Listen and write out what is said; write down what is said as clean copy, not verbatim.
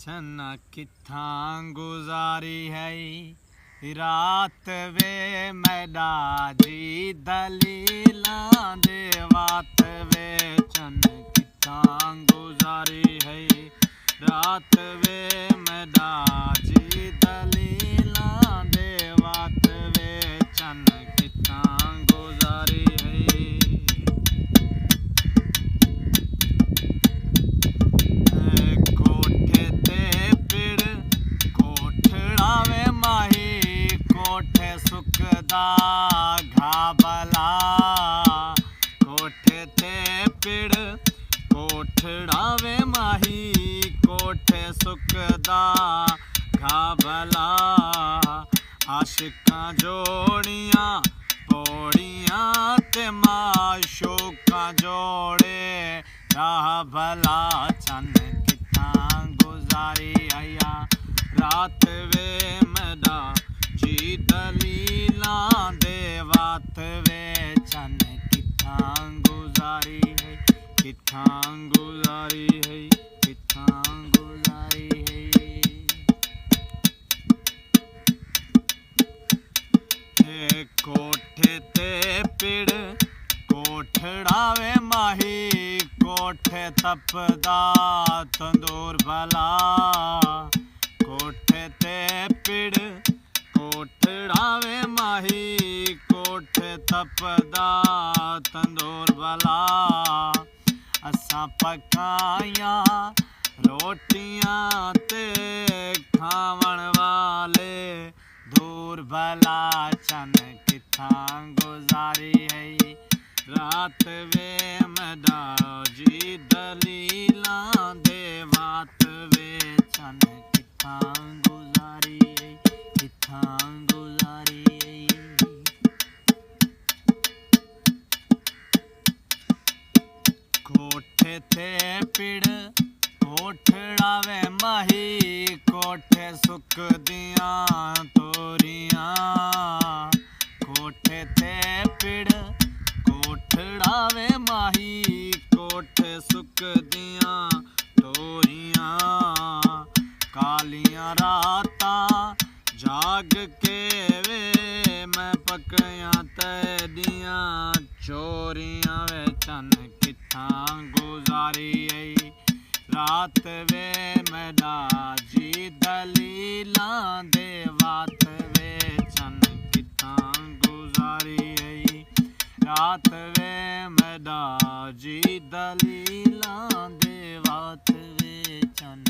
छन्ना कित्थां गुजारी है रात वे मैडा जी दलीलां दे वात वे छन कित्थां गुजारी है रात वे मैडा जी दलीलां दे वात वे छन कित्थां गुजारी है सुखदा घाबला कोठे ते पिड़ कोठड़ा वे माही कोठे सुखदा घाबला आशिकां जोड़ियां पौड़ियां ते माशूकां जोड़े राह भला चन कित्थां गुजारी आया रात वे मैडा जी दलीलां दे वात वे छन कित्थां गुजारी है कित्थां गुजारी है कित्थां गुजारी है कोठे ते पिड़ कोठड़ा वे माही कोठे तपदा तंदूर भला कोठे ते पिड़ कोठड़ा वे माही कोठे तपदा तंदूर भला असां पकाइयां रोटियां ते खावण वाले दूर भला चन कित्थां गुजारी है रात वे मैडा जी दलीलां दे वात वे चन कित्थां गुजारी है कित्थां गुजारी कोठे ते पिड़ कोठड़ा वे माही कोठे सुकदियां तोरियां कोठे ते पिड़ कोठड़ा वे माही कोठे सुकदियां तोरियां कालियां रातां जाग के वे मैं पकयां तैदियां चोरियां वे चन कित्थां गुजारी आई रात वे मैडा जी दलीलां दे वात वे चन कित्थां गुजारी आई रात वे मैडा जी दलीलां दे वात वे चन